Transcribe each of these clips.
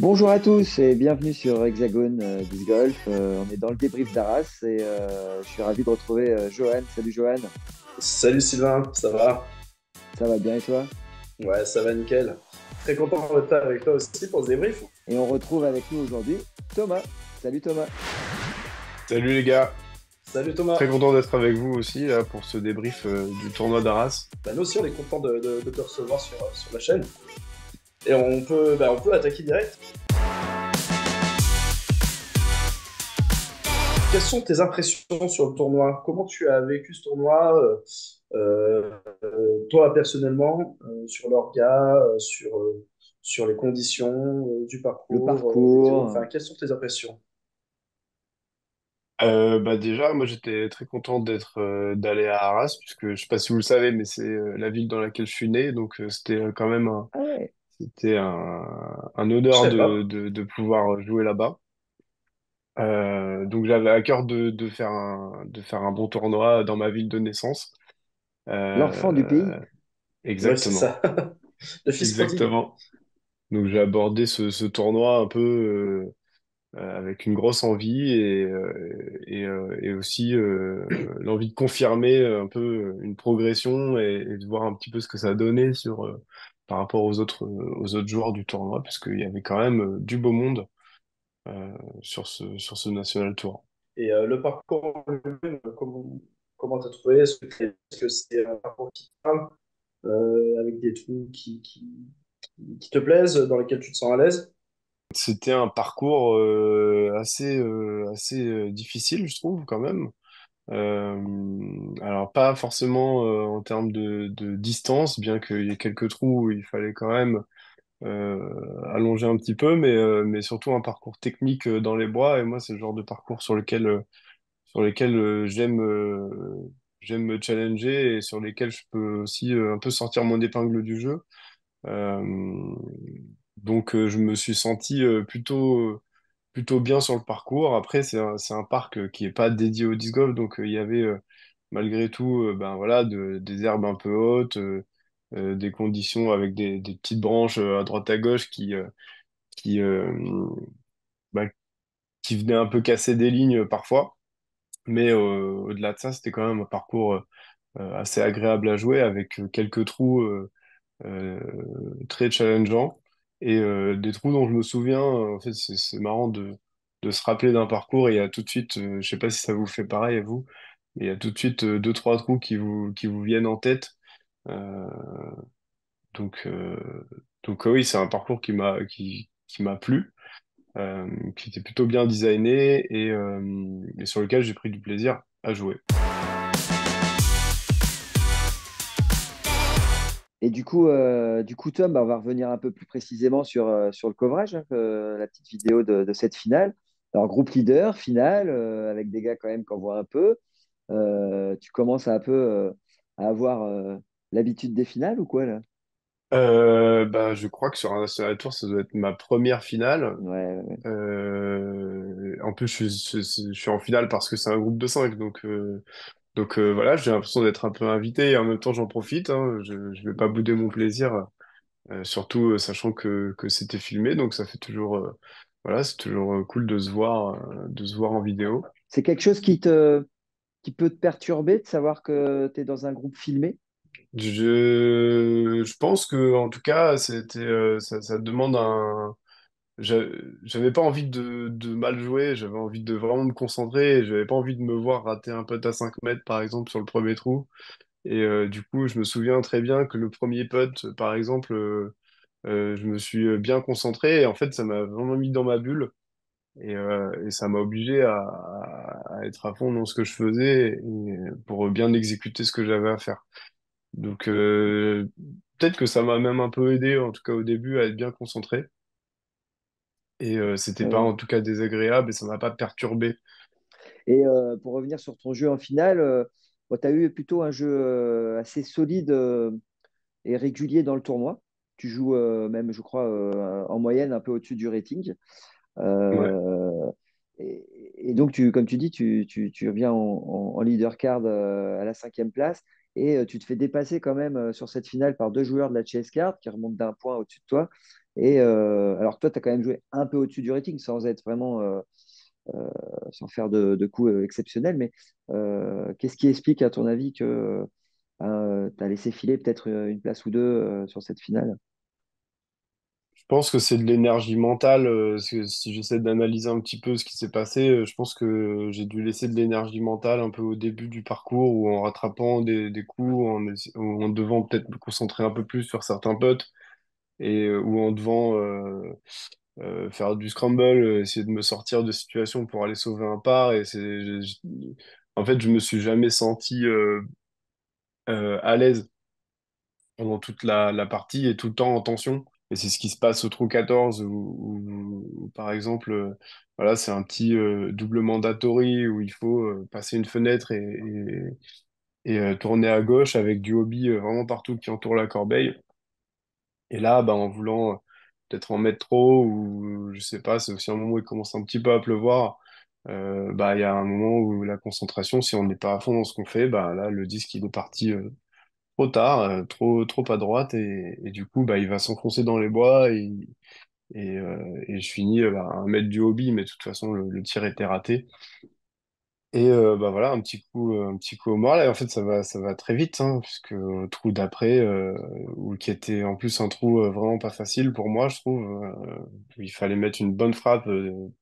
Bonjour à tous et bienvenue sur Hexagone Disc Golf. On est dans le débrief d'Arras et je suis ravi de retrouver Johan. Salut Johan, Salut Sylvain, ça va? ça va bien et toi? Ouais, ça va nickel. Très content d'être là avec toi aussi pour ce débrief. Et on retrouve avec nous aujourd'hui Thomas. Salut Thomas. Salut les gars, Salut très Thomas. content d'être avec vous aussi là, pour ce débrief du tournoi d'Arras. Bah, nous aussi, on est content de te recevoir sur la chaîne. Et on peut attaquer direct. Quelles sont tes impressions sur le tournoi? Comment tu as vécu ce tournoi, toi personnellement, sur l'orga, sur les conditions du Le parcours, météo? parcours, Enfin, quelles sont tes impressions? Déjà, moi j'étais très content d'aller à Arras, puisque je sais pas si vous le savez, mais c'est la ville dans laquelle je suis né, donc c'était quand même ah ouais, un Je honneur sais pas. de pouvoir jouer là-bas. Donc j'avais à cœur de faire un bon tournoi dans ma ville de naissance. l'enfant du pays. Euh, Ouais, c'est exactement, ça. Le fils prodigue. exactement. Donc j'ai abordé ce tournoi un peu avec une grosse envie et aussi l'envie de confirmer un peu une progression et de voir un petit peu ce que ça donnait par rapport aux autres joueurs du tournoi, parce qu'il y avait quand même du beau monde sur ce National Tour. Et le parcours en lui-même, comment t'as trouvé? Est-ce que c'est un parcours qui te parle, avec des trous qui te plaisent, dans lesquels tu te sens à l'aise? C'était un parcours assez difficile, je trouve, quand même. Alors pas forcément en termes de distance, bien qu'il y ait quelques trous où il fallait quand même allonger un petit peu, mais surtout un parcours technique dans les bois. Et moi, c'est le genre de parcours sur lesquels j'aime me challenger et sur lesquels je peux aussi un peu sortir mon épingle du jeu. Euh, donc, je me suis senti plutôt bien sur le parcours. Après, c'est un parc qui est pas dédié au disc golf, donc il y avait malgré tout ben voilà des herbes un peu hautes, des conditions avec des petites branches à droite à gauche qui bah, qui venaient un peu casser des lignes parfois. Mais au-delà de ça, c'était quand même un parcours assez agréable à jouer avec quelques trous euh, très challengeants et des trous dont je me souviens. En fait, c'est marrant de se rappeler d'un parcours et il y a tout de suite, je sais pas si ça vous fait pareil à vous, mais il y a tout de suite deux, trois trous qui vous viennent en tête. Euh, donc, euh, donc, oui, c'est un parcours qui m'a plu, qui était plutôt bien designé et sur lequel j'ai pris du plaisir à jouer. Et du coup Tom, bah, on va revenir un peu plus précisément sur le coverage, hein, la petite vidéo de cette finale. Alors groupe leader, finale, avec des gars quand même qu'on voit un peu. Tu commences à un peu à avoir l'habitude des finales ou quoi là? Bah, je crois que sur un National Tour, ça doit être ma première finale. Ouais, ouais. En plus, je suis en finale parce que c'est un groupe de 5. Donc voilà, j'ai l'impression d'être un peu invité et en même temps, j'en profite, hein. Je vais pas bouder mon plaisir, surtout sachant que c'était filmé. Donc ça fait toujours, voilà, c'est toujours cool de se voir en vidéo. C'est quelque chose qui peut te perturber de savoir que tu es dans un groupe filmé? Je pense que, en tout cas, ça demande j'a- j'avais pas envie de mal jouer, j'avais envie de vraiment me concentrer, et j'avais pas envie de me voir rater un putt à 5 mètres par exemple sur le premier trou. Et du coup, je me souviens très bien que le premier putt, par exemple, je me suis bien concentré et en fait, ça m'a vraiment mis dans ma bulle et ça m'a obligé à être à fond dans ce que je faisais pour bien exécuter ce que j'avais à faire. Donc, peut-être que ça m'a même un peu aidé, en tout cas au début, à être bien concentré. Et c'était pas Ouais. en tout cas désagréable et ça m'a pas perturbé. Et pour revenir sur ton jeu en finale, tu as eu plutôt un jeu assez solide et régulier dans le tournoi. Tu joues même, je crois, en moyenne un peu au-dessus du rating. Ouais. Euh, et donc, comme tu dis, tu reviens en leader card à la cinquième place. et tu te fais dépasser quand même sur cette finale par deux joueurs de la chase card qui remontent d'un point au-dessus de toi. Et alors toi, tu as quand même joué un peu au-dessus du rating sans être vraiment, euh, sans faire de coups exceptionnels, mais qu'est-ce qui explique à ton avis que tu as laissé filer peut-être une place ou deux sur cette finale? Je pense que c'est de l'énergie mentale. Si j'essaie d'analyser un petit peu ce qui s'est passé, je pense que j'ai dû laisser de l'énergie mentale un peu au début du parcours ou en rattrapant des coups, ou en devant peut-être me concentrer un peu plus sur certains potes ou en devant faire du scramble, essayer de me sortir de situation pour aller sauver un par. En fait, je me suis jamais senti à l'aise pendant toute la partie et tout le temps en tension. Et c'est ce qui se passe au trou 14 où, par exemple, voilà, c'est un petit double mandatory où il faut passer une fenêtre et tourner à gauche avec du hobby vraiment partout qui entoure la corbeille. Et là, bah, en voulant peut-être en mettre trop ou je sais pas, c'est aussi un moment où il commence un petit peu à pleuvoir. Bah, il y a un moment où la concentration, si on n'est pas à fond dans ce qu'on fait, bah, là, le disque, il est parti trop tard, trop à droite, et du coup, bah, il va s'enfoncer dans les bois, et je finis bah, à 1 mètre du hobby, mais de toute façon, le tir était raté. Et bah voilà, un petit coup au moral. Et en fait, ça va très vite, hein, puisque le trou d'après, qui était en plus un trou vraiment pas facile pour moi, je trouve, où il fallait mettre une bonne frappe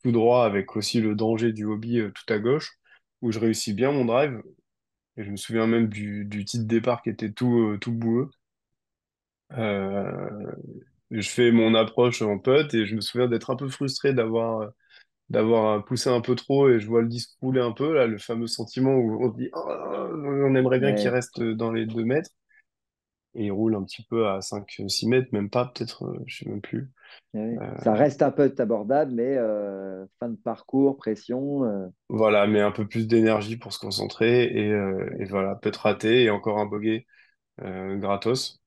tout droit, avec aussi le danger du hobby tout à gauche, où je réussis bien mon drive. Et je me souviens même du titre départ qui était tout boueux. Euh, je fais mon approche en putt et je me souviens d'être un peu frustré d'avoir poussé un peu trop et je vois le disque rouler un peu, là, le fameux sentiment où on se dit oh, on aimerait bien qu'il Ouais, reste dans les 2 mètres et il roule un petit peu à 5 6 mètres, même pas, peut-être, je sais même plus. ouais. Euh, Ça reste un peu abordable, mais fin de parcours, pression. voilà, mais un peu plus d'énergie pour se concentrer et voilà, peut-être raté et encore un bogey gratos.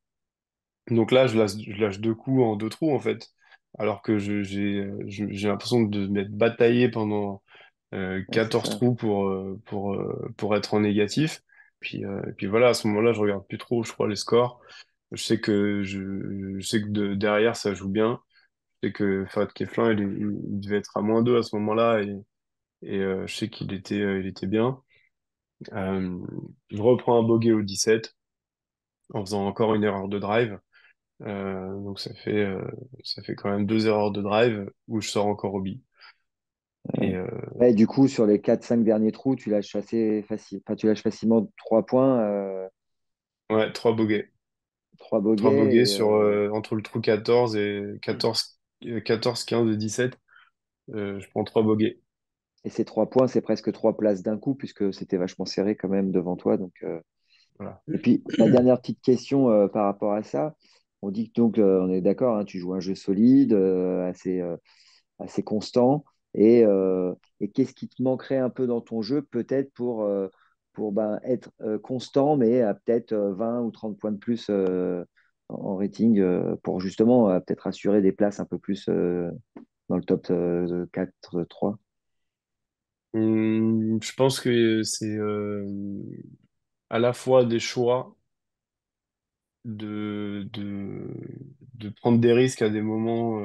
Donc là, je lâche 2 coups en 2 trous, en fait. Alors que j'ai l'impression de m'être bataillé pendant Ouais, c'est 14 ça. trous pour être en négatif. Puis voilà, à ce moment-là, je regarde plus trop, je crois, les scores. Je sais que derrière, ça joue bien. Je sais que Fred Keflin, il devait être à -2 à ce moment-là et je sais il était bien. Euh, je reprends un bogey au 17 en faisant encore une erreur de drive. Donc ça fait quand même 2 erreurs de drive où je sors encore au bi. Et Ouais. Ouais, du coup, sur les quatre cinq derniers trous, tu lâches assez facile. Enfin, tu lâches facilement 3 points, ouais, 3 bogeys. 3 Trois bogeys. bogeys Et, entre le trou 14 et 14 15 et 17. Je prends 3 bogeys. et ces 3 points, c'est presque 3 places d'un coup, puisque c'était vachement serré quand même devant toi. Donc, Voilà. et puis, ma dernière petite question par rapport à ça, on dit que donc, on est d'accord, hein, tu joues un jeu solide, assez constant. Et qu'est-ce qui te manquerait un peu dans ton jeu, peut-être pour ben, être constant, mais à peut-être 20 ou 30 points de plus en rating, pour justement peut-être assurer des places un peu plus dans le top 4-3. Je pense que c'est à la fois des choix de, de, de prendre des risques à des moments,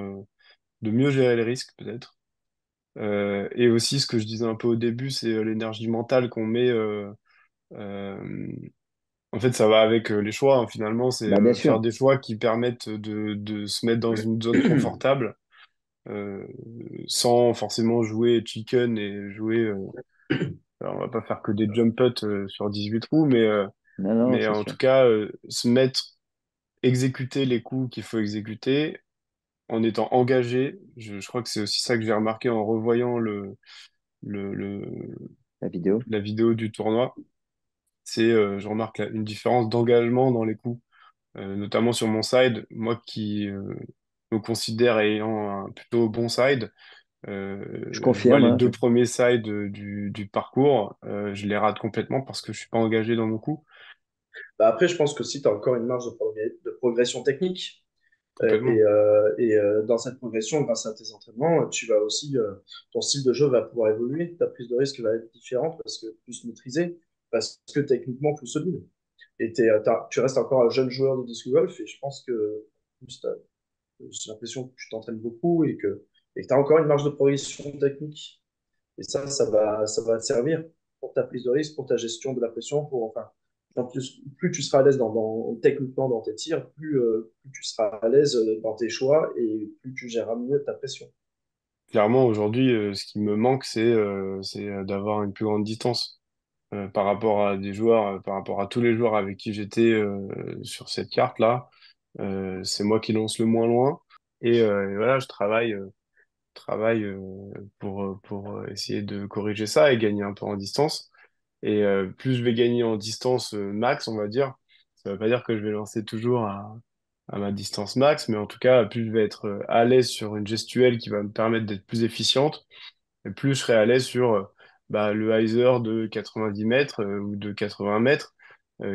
de mieux gérer les risques peut-être. Et aussi ce que je disais un peu au début, c'est l'énergie mentale qu'on met. Euh, En fait, ça va avec les choix, hein. Finalement, c'est Bah, bien faire sûr. des choix qui permettent de se mettre dans une zone confortable, euh, sans forcément jouer chicken et jouer. Alors, on va pas faire que des jump putts sur 18 trous, Non, non, mais c'est en sûr. tout cas, se mettre, exécuter les coups qu'il faut exécuter en étant engagé. Je crois que c'est aussi ça que j'ai remarqué en revoyant le, le- La vidéo. la vidéo du tournoi. Je remarque une différence d'engagement dans les coups. Notamment sur mon side, moi qui me considère ayant un plutôt bon side, Je je vois confirme, les hein. 2 premiers sides du parcours, je les rate complètement parce que je suis pas engagé dans mon coup, Bah, après, je pense que si tu as encore une marge de progression technique, complètement. dans cette progression, grâce à tes entraînements, tu vas aussi, ton style de jeu va pouvoir évoluer, ta prise de risque va être différente parce que plus maîtrisée, parce que techniquement plus solide. et tu restes encore un jeune joueur de disc golf, et je pense que juste, j'ai l'impression que tu t'entraînes beaucoup et que tu as encore une marge de progression technique. Et ça va te servir pour ta prise de risque, pour ta gestion de la pression, enfin, en plus tu seras à l'aise techniquement dans tes tirs, plus tu seras à l'aise dans tes choix et plus tu géreras mieux ta pression. Clairement, aujourd'hui, ce qui me manque, c'est d'avoir une plus grande distance par rapport à des joueurs, par rapport à tous les joueurs avec qui j'étais sur cette carte-là. C'est moi qui lance le moins loin. Et voilà, je travaille pour essayer de corriger ça et gagner un peu en distance. Et plus je vais gagner en distance max, on va dire, ça veut pas dire que je vais lancer toujours à ma distance max, mais en tout cas, plus je vais être à l'aise sur une gestuelle qui va me permettre d'être plus efficiente, et plus je serai à l'aise sur le hyzer de 90 mètres ou de 80 mètres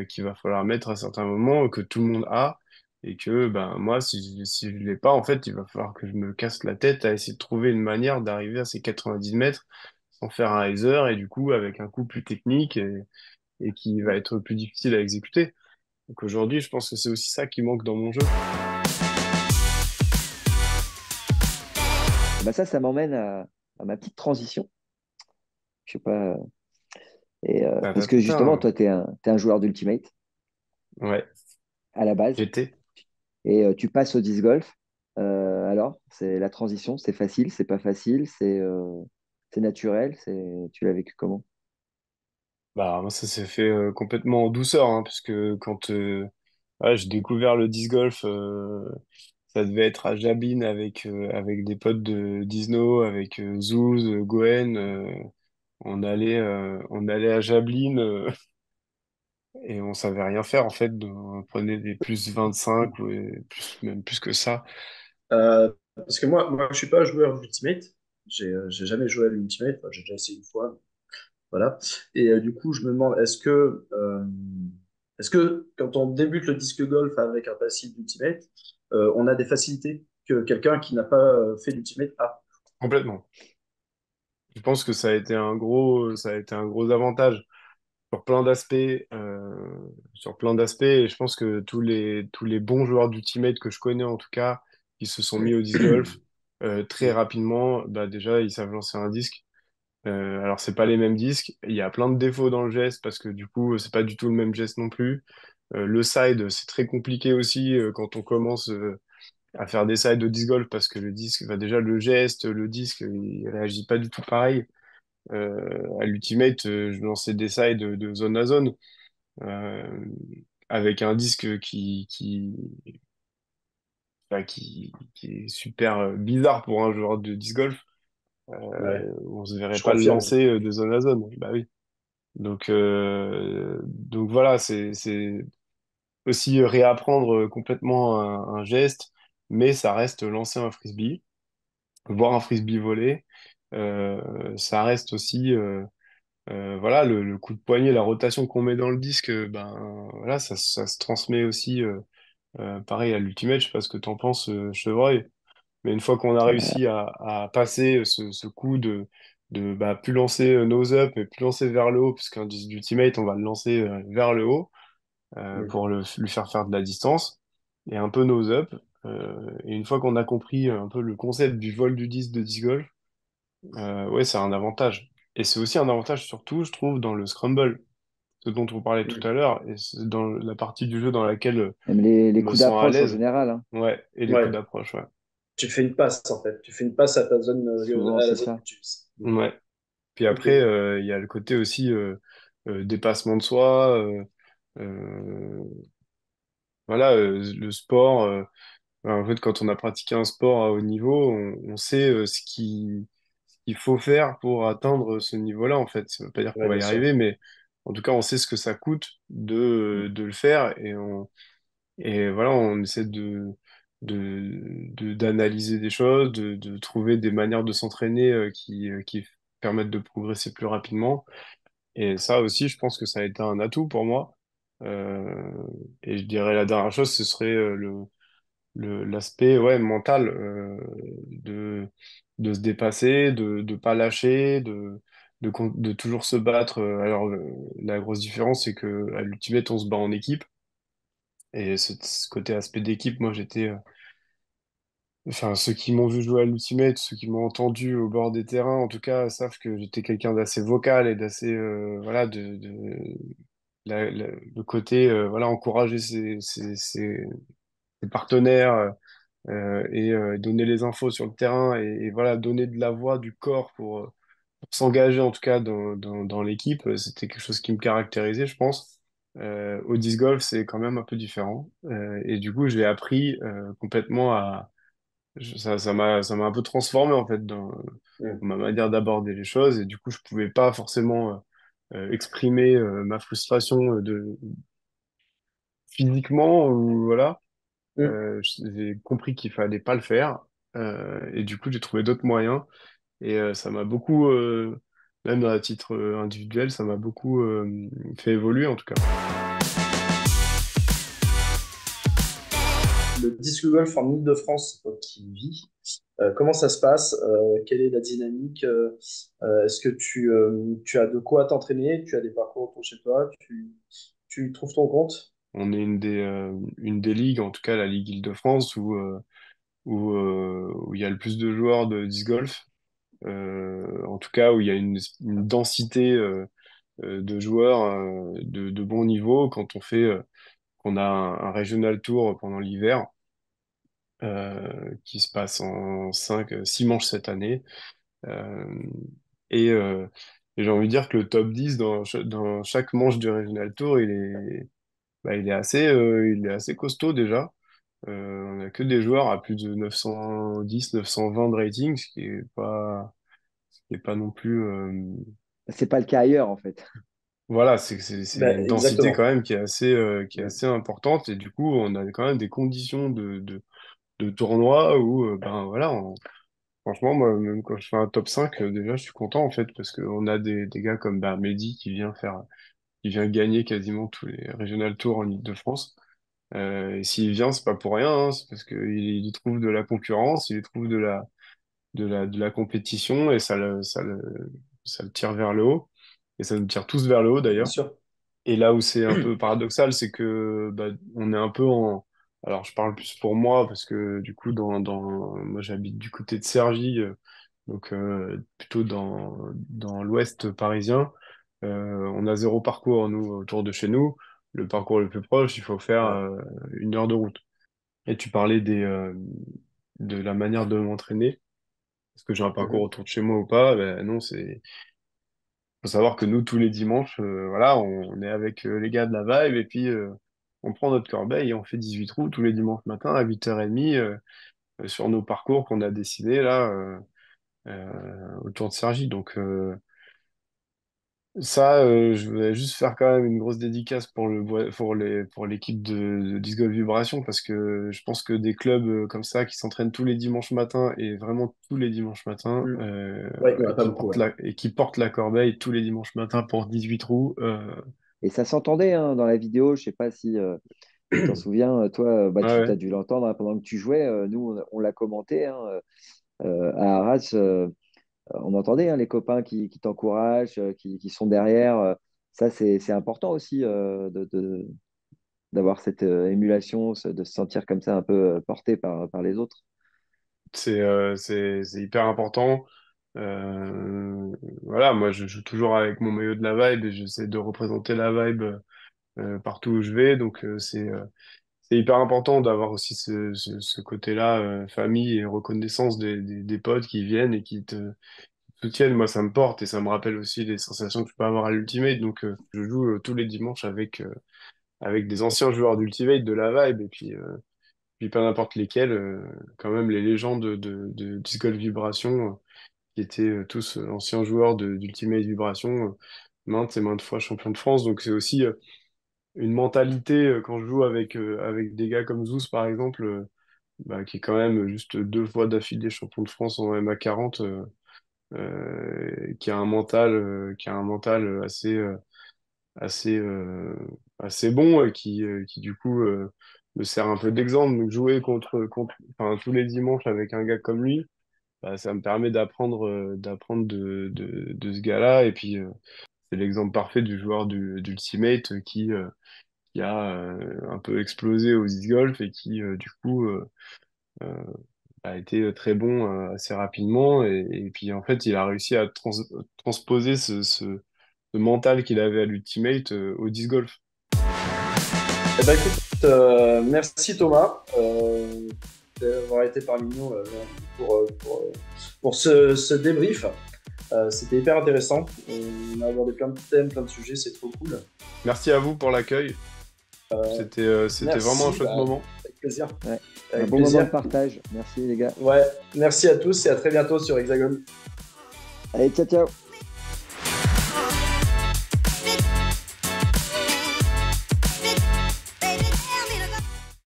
qu'il va falloir mettre à certains moments, que tout le monde a, et que moi, si je l'ai pas, en fait, il va falloir que je me casse la tête à essayer de trouver une manière d'arriver à ces 90 mètres sans faire un hyzer, et du coup, avec un coup plus technique et qui va être plus difficile à exécuter. Donc aujourd'hui, je pense que c'est aussi ça qui manque dans mon jeu. Bah ça m'emmène à ma petite transition. Je sais pas. Ta, ta, Parce que ta, ta, justement, hein. toi, t'es un joueur d'Ultimate Ouais, à la base j'étais. et tu passes au disc golf. Alors, c'est la transition, c'est facile, c'est pas facile, c'est naturel, tu l'as vécu comment? Bah, moi, ça s'est fait complètement en douceur, hein, parce que quand ouais, j'ai découvert le disc golf, ça devait être à Jabine avec des potes de Disno, avec Zouz, Goen. On allait à Jablin et on savait rien faire, en fait. Donc, on prenait des plus 25 ou même plus que ça. Parce que moi, je suis pas un joueur d'Ultimate. J'ai jamais joué à l'Ultimate. Enfin, j'ai déjà essayé une fois. Voilà. Et du coup, je me demande, est-ce que quand on débute le disque golf avec un passif d'Ultimate, on a des facilités que quelqu'un qui n'a pas fait d'Ultimate a? Complètement. Je pense que ça a été un gros avantage sur plein d'aspects, sur plein d'aspects. Et je pense que tous les bons joueurs d'Ultimate que je connais, en tout cas, qui se sont mis au disc golf, très rapidement, bah, déjà, ils savent lancer un disque. Alors, c'est pas les mêmes disques. Il y a plein de défauts dans le geste parce que du coup, c'est pas du tout le même geste non plus. Le side, c'est très compliqué aussi quand on commence à faire des sides de disc golf parce que le disque, bah, déjà, le geste, le disque, il réagit pas du tout pareil. À l'Ultimate, je lançais des sides de zone à zone euh, avec un disque qui est super bizarre pour un joueur de disc golf. Ouais, On se verrait je pas le confirme. lancer de zone à zone. Bah oui. Donc voilà, c'est aussi réapprendre complètement un geste, mais ça reste lancer un frisbee, voir un frisbee voler. Ça reste aussi voilà, le coup de poignet, la rotation qu'on met dans le disque, voilà, ça se transmet aussi pareil à l'ultimate. Je sais pas ce que t'en penses, Chevreuil. Mais une fois qu'on a réussi à passer ce coup de plus lancer nose up, mais plus lancer vers le haut, parce qu'un disque d'ultimate, on va le lancer vers le haut Mm. pour lui faire de la distance, et un peu nose up. Et une fois qu'on a compris un peu le concept du vol du disque de disc golf, ouais, c'est un avantage. Et c'est aussi un avantage surtout, je trouve, dans le scramble, ce dont on parlait tout Mm. à l'heure, et c'est dans la partie du jeu dans laquelle Même je les me coups sens à d'approche en l'aise. général, hein. Ouais, et les coups Ouais, d'approche, ouais. tu fais une passe en fait. Tu fais une passe à ta zone, Souvent, à la c'est zone ça. que tu vises. Mm. Ouais. Puis Ok. après, il y a le côté aussi dépassement de soi. Euh, voilà, le sport. En fait, quand on a pratiqué un sport à haut niveau, on sait ce qu'il faut faire pour atteindre ce niveau-là, en fait. Ça veut pas dire qu'on Ouais, va bien y sûr. arriver, mais en tout cas, on sait ce que ça coûte Mm. de le faire et voilà, on essaie d'analyser des choses, de trouver des manières de s'entraîner qui permettent de progresser plus rapidement. Et ça aussi, je pense que ça a été un atout pour moi. Euh, et je dirais la dernière chose, ce serait l'aspect ouais, mental de se dépasser, de pas lâcher, de toujours se battre. Alors, la grosse différence, c'est que à l'Ultimate, on se bat en équipe. Et ce côté aspect d'équipe, moi, enfin, ceux qui m'ont vu jouer à l'Ultimate, ceux qui m'ont entendu au bord des terrains, en tout cas, savent que j'étais quelqu'un d'assez vocal et d'assez, voilà, le côté, voilà, encourager ses partenaires et donner les infos sur le terrain et voilà, donner de la voix, du corps pour s'engager en tout cas dans l'équipe, c'était quelque chose qui me caractérisait, je pense. Au disc golf, c'est quand même un peu différent. Et du coup, j'ai appris complètement ça m'a un peu transformé en fait Mm. dans ma manière d'aborder les choses. Et du coup, je pouvais pas forcément exprimer ma frustration physiquement ou voilà. Mm. J'ai compris qu'il fallait pas le faire. Et du coup, j'ai trouvé d'autres moyens. Et ça m'a beaucoup, même à titre individuel, ça m'a beaucoup fait évoluer en tout cas. Le disc golf en Ile-de-France, c'est toi qui vis. Comment ça se passe? Quelle est la dynamique? Est-ce que tu as de quoi t'entraîner? Tu as des parcours autour de chez toi? Tu trouves ton compte? On est une des ligues, en tout cas la Ligue Île-de-France, où il y a le plus de joueurs de disc golf. En tout cas, où il y a une densité de joueurs de bon niveau quand qu'on a un Regional Tour pendant l'hiver qui se passe en 6 manches cette année. Euh, et et j'ai envie de dire que le top 10 dans chaque manche du Regional Tour, il est assez costaud déjà. On n'a que des joueurs à plus de 910, 920 de rating, ce qui est pas non plus. C'est pas le cas ailleurs, en fait. Voilà, c'est Ben, une densité quand exactement. même qui est Mm. assez importante et du coup, on a quand même des conditions de tournoi où, ben voilà, franchement, moi, même quand je fais un top 5 déjà, je suis content en fait parce qu'on a des gars comme ben, Mehdi qui vient gagner quasiment tous les Regional Tours en Île-de-France. Et s'il vient, c'est pas pour rien, hein, c'est parce qu'il y trouve de la concurrence, il y trouve de la compétition et ça le tire vers le haut. Et ça nous tire tous vers le haut Bien d'ailleurs. sûr. Et là où c'est un peu paradoxal, c'est que bah, on est un peu en. Alors je parle plus pour moi parce que du coup, moi j'habite du côté de Cergy, donc plutôt dans l'ouest parisien. On a zéro parcours, nous, autour de chez nous. Le parcours le plus proche, il faut faire Ouais. 1 heure de route. Et tu parlais de la manière de m'entraîner. Est-ce que j'ai un parcours Mhm. autour de chez moi ou pas? Ben non, faut savoir que nous, tous les dimanches, voilà, on est avec les gars de la Vibe et puis on prend notre corbeille et on fait 18 trous tous les dimanches matin à 8h30 sur nos parcours qu'on a dessinés là autour de Cergy. Donc, ça, je voulais juste faire quand même une grosse dédicace pour l'équipe de Disc Golf Vibration parce que je pense que des clubs comme ça qui s'entraînent tous les dimanches matins et vraiment tous les dimanches matins Mm. Ouais, il n'y en a pas beaucoup. Ouais. et qui portent la corbeille tous les dimanches matins pour 18 trous. Et ça s'entendait hein, dans la vidéo. Je sais pas si tu t'en souviens. Toi, bah, Ouais, tu ouais. as dû l'entendre hein, pendant que tu jouais. Nous, on l'a commenté hein, à Arras. On entendait hein, les copains qui t'encouragent, qui sont derrière. Ça, c'est important aussi d'avoir cette émulation, de se sentir comme ça un peu porté par les autres. C'est hyper important. Euh, voilà, moi je joue toujours avec mon maillot de la Vibe et j'essaie de représenter la Vibe partout où je vais. Donc c'est hyper important d'avoir aussi ce côté-là, famille et reconnaissance des potes qui viennent et qui te soutiennent. Moi, ça me porte et ça me rappelle aussi les sensations que je peux avoir à l'Ultimate. Donc, je joue tous les dimanches avec des anciens joueurs d'Ultimate, de la Vibe, et puis pas n'importe lesquels, quand même les légendes de Disc Golf Vibration, qui étaient tous anciens joueurs d'Ultimate Vibration, maintes et maintes fois champion de France. Donc, c'est aussi une mentalité quand je joue avec des gars comme Zeus, par exemple. Bah, qui est quand même juste 2 fois d'affilée champion de France en MA40, qui a un mental assez, assez bon et qui du coup me sert un peu d'exemple. Donc jouer enfin, tous les dimanches avec un gars comme lui, bah, ça me permet d'apprendre de ce gars-là. Et puis, c'est l'exemple parfait du joueur d'Ultimate qui a un peu explosé au disc golf et qui, du coup, euh, a été très bon assez rapidement. Et puis, en fait, il a réussi à transposer ce mental qu'il avait à l'Ultimate au disc golf. Eh ben, écoute, merci Thomas d'avoir été parmi nous pour ce débrief. C'était hyper intéressant. On a abordé plein de thèmes, plein de sujets, c'est trop cool. Merci à vous pour l'accueil. C'était vraiment un chouette moment. Avec plaisir. Ouais. Avec Un bon plaisir. moment de partage. Merci les gars. Ouais, merci à tous et à très bientôt sur Hexagone. Allez, ciao, ciao.